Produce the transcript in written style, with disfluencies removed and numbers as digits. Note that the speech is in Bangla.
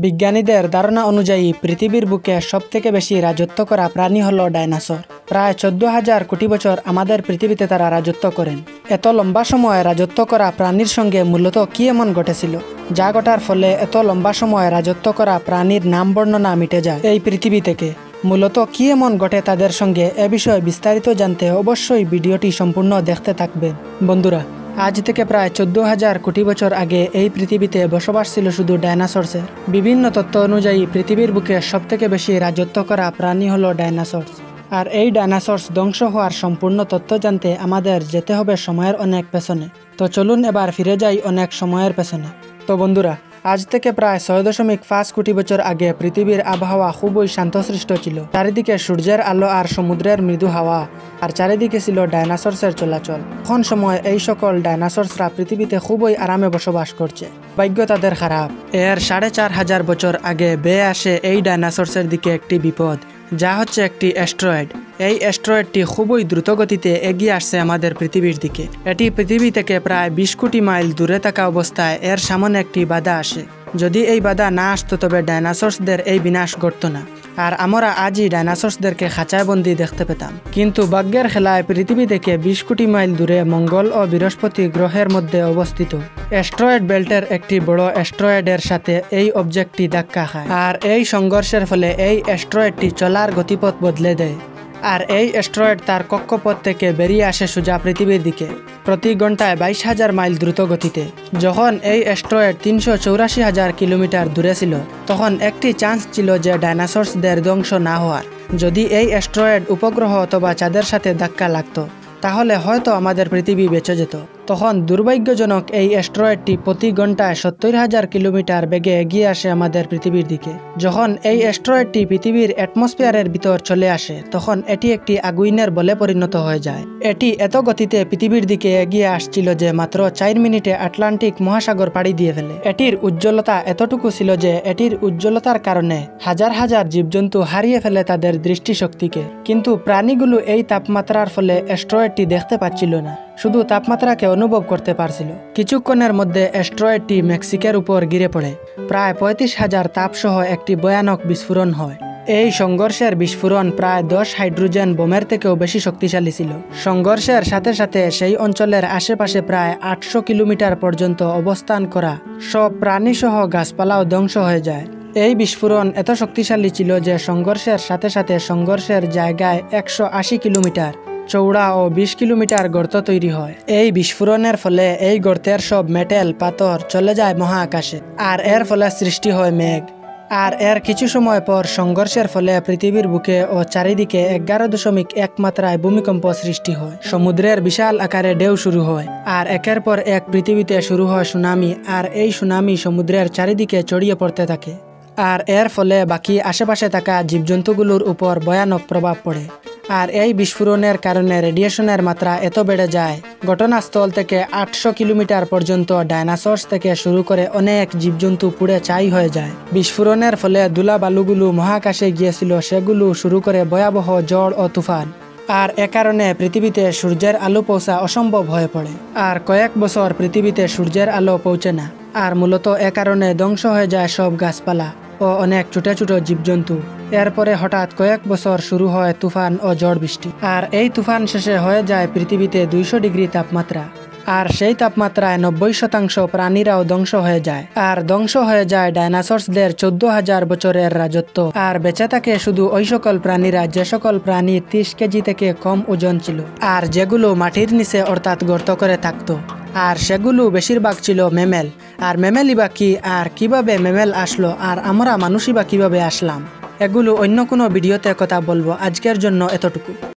বিজ্ঞানীদের ধারণা অনুযায়ী পৃথিবীর বুকে সবথেকে বেশি রাজত্ব করা প্রাণী হলো ডাইনোসর। প্রায় 14,000 কোটি বছর আমাদের পৃথিবীতে তারা রাজত্ব করেন। এত লম্বা সময় রাজত্ব করা প্রাণীর সঙ্গে মূলত কী এমন ঘটেছিল যা ঘটার ফলে এত লম্বা সময় রাজত্ব করা প্রাণীর নাম বর্ণনা মিটে যায় এই পৃথিবী থেকে? মূলত কী এমন ঘটে তাদের সঙ্গে, এ বিষয়ে বিস্তারিত জানতে অবশ্যই ভিডিওটি সম্পূর্ণ দেখতে থাকবেন। বন্ধুরা, আজ থেকে প্রায় 14,000 কোটি বছর আগে এই পৃথিবীতে বসবাস ছিল শুধু ডাইনোসরসের। বিভিন্ন তথ্য অনুযায়ী পৃথিবীর বুকে সবথেকে বেশি রাজত্ব করা প্রাণী হলো ডাইনোসরস। আর এই ডাইনোসরস ধ্বংস হওয়ার সম্পূর্ণ তথ্য জানতে আমাদের যেতে হবে সময়ের অনেক পেছনে। তো চলুন এবার ফিরে যাই অনেক সময়ের পেছনে। তো বন্ধুরা, আজ থেকে প্রায় 6.5 কোটি বছর আগে পৃথিবীর আবহাওয়া খুবই শান্তশিষ্ট ছিল। চারিদিকে সূর্যের আলো আর সমুদ্রের মৃদু হাওয়া, আর চারিদিকে ছিল ডাইনোসরসের চলাচল। তখন সময় এই সকল ডাইনোসরসরা পৃথিবীতে খুবই আরামে বসবাস করছে। ভাগ্য তাদের খারাপ। এর 4,500 বছর আগে বেয়ে আসে এই ডাইনোসরসের দিকে একটি বিপদ, যা হচ্ছে একটি অ্যাস্ট্রয়েড। এই অ্যাস্ট্রয়েডটি খুবই দ্রুত গতিতে এগিয়ে আসছে আমাদের পৃথিবীর দিকে। এটি পৃথিবী থেকে প্রায় 20 কোটি মাইল দূরে থাকা অবস্থায় এর সামনে একটি বাধা আসে। যদি এই বাধা না আসতো তবে ডাইনোসরসদের এই বিনাশ ঘটত না, আর আমরা আজই ডাইনোসরসদেরকে খাঁচায় বন্দি দেখতে পেতাম। কিন্তু ভাগ্যের খেলায় পৃথিবী থেকে 20 কোটি মাইল দূরে মঙ্গল ও বৃহস্পতি গ্রহের মধ্যে অবস্থিত অ্যাস্ট্রয়েড বেল্টের একটি বড় অ্যাস্ট্রয়েডের সাথে এই অবজেক্টটি ধাক্কা খায়, আর এই সংঘর্ষের ফলে এই অ্যাস্ট্রয়েডটি চলার গতিপথ বদলে দেয়। আর এই অ্যাস্ট্রয়েড তার কক্ষপথ থেকে বেরিয়ে আসে সোজা পৃথিবীর দিকে প্রতি ঘন্টায় 22,000 মাইল দ্রুত গতিতে। যখন এই অ্যাস্ট্রয়েড 384,000 কিলোমিটার দূরে ছিল, তখন একটি চান্স ছিল যে ডাইনোসরসদের ধ্বংস না হওয়ার। যদি এই অ্যাস্ট্রয়েড উপগ্রহ অথবা চাঁদের সাথে ধাক্কা লাগতো, তাহলে হয়তো আমাদের পৃথিবী বেঁচে যেত। তখন দুর্ভাগ্যজনক এই অ্যাস্ট্রয়েডটি প্রতি ঘন্টায় 70,000 কিলোমিটার বেগে এগিয়ে আসে আমাদের পৃথিবীর দিকে। যখন এই অ্যাস্ট্রয়েডটি পৃথিবীর অ্যাটমসফিয়ারের ভিতর চলে আসে, তখন এটি একটি আগুনের বলে পরিণত হয়ে যায়। এটি এত গতিতে পৃথিবীর দিকে এগিয়ে আসছিল যে মাত্র 4 মিনিটে আটলান্টিক মহাসাগর পাড়ি দিয়ে ফেলে। এটির উজ্জ্বলতা এতটুকু ছিল যে এটির উজ্জ্বলতার কারণে হাজার হাজার জীবজন্তু হারিয়ে ফেলে তাদের দৃষ্টিশক্তিকে। কিন্তু প্রাণীগুলো এই তাপমাত্রার ফলে অ্যাস্ট্রয়েডটি দেখতে পাচ্ছিল না, শুধু তাপমাত্রাকে অনুভব করতে পারছিল। কিছুক্ষণের মধ্যে অ্যাস্ট্রয়েডটি মেক্সিকোর উপর গিরে পড়ে। প্রায় 35,000 তাপসহ একটি ভয়ানক বিস্ফোরণ হয়। এই সংঘর্ষের বিস্ফোরণ প্রায় 10 হাইড্রোজেন বোমের থেকেও বেশি শক্তিশালী ছিল। সংঘর্ষের সাথে সাথে সেই অঞ্চলের আশেপাশে প্রায় 800 কিলোমিটার পর্যন্ত অবস্থান করা সব প্রাণীসহ গাছপালাও ধ্বংস হয়ে যায়। এই বিস্ফোরণ এত শক্তিশালী ছিল যে সংঘর্ষের সাথে সাথে সংঘর্ষের জায়গায় 180 কিলোমিটার চৌড়া ও 20 কিলোমিটার গর্ত তৈরি হয়। এই বিস্ফোরণের ফলে এই গর্তের সব মেটেল পাথর চলে যায় মহাকাশে, আর এর ফলে সৃষ্টি হয় মেঘ। আর এর কিছু সময় পর সংঘর্ষের ফলে পৃথিবীর বুকে ও চারিদিকে 11.1 মাত্রায় ভূমিকম্প সৃষ্টি হয়। সমুদ্রের বিশাল আকারে ঢেউ শুরু হয়, আর একের পর এক পৃথিবীতে শুরু হয় সুনামি, আর এই সুনামি সমুদ্রের চারিদিকে ছড়িয়ে পড়তে থাকে। আর এর ফলে বাকি আশেপাশে থাকা জীবজন্তুগুলোর উপর ভয়ানক প্রভাব পড়ে। আর এই বিস্ফোরণের কারণে রেডিয়েশনের মাত্রা এত বেড়ে যায়, ঘটনাস্থল থেকে 800 কিলোমিটার পর্যন্ত ডাইনোসরস থেকে শুরু করে অনেক জীবজন্তু পুড়ে ছাই হয়ে যায়। বিস্ফোরণের ফলে ধুলাবালুগুলো মহাকাশে গিয়েছিল, সেগুলো শুরু করে ভয়াবহ ঝড় ও তুফান। আর এ কারণে পৃথিবীতে সূর্যের আলো পৌঁছা অসম্ভব হয়ে পড়ে। আর কয়েক বছর পৃথিবীতে সূর্যের আলো পৌঁছে না, আর মূলত এ কারণে ধ্বংস হয়ে যায় সব গাছপালা ও অনেক ছোট ছোট জীবজন্তু। এরপরে হঠাৎ কয়েক বছর শুরু হয় তুফান ও ঝড় বৃষ্টি, আর এই তুফান শেষে হয়ে যায় পৃথিবীতে 200 ডিগ্রি তাপমাত্রা। আর সেই তাপমাত্রায় 90% প্রাণীরাও ধ্বংস হয়ে যায়। আর ধ্বংস হয়ে যায় ডাইনোসরসদের 14,000 বছরের রাজত্ব। আর বেঁচে থাকে শুধু ওই সকল প্রাণীরা যে সকল প্রাণী 30 কেজি থেকে কম ওজন ছিল, আর যেগুলো মাটির নিচে অর্থাৎ গর্ত করে থাকতো। আর সেগুলো বেশিরভাগ ছিল মেমেল। আর মেমেলই বা কি, আর কিভাবে মেমেল আসলো, আর আমরা মানুষই বা কিভাবে আসলাম, এগুলো অন্য কোনো ভিডিওতে কথা বলবো। আজকের জন্য এতটুকু।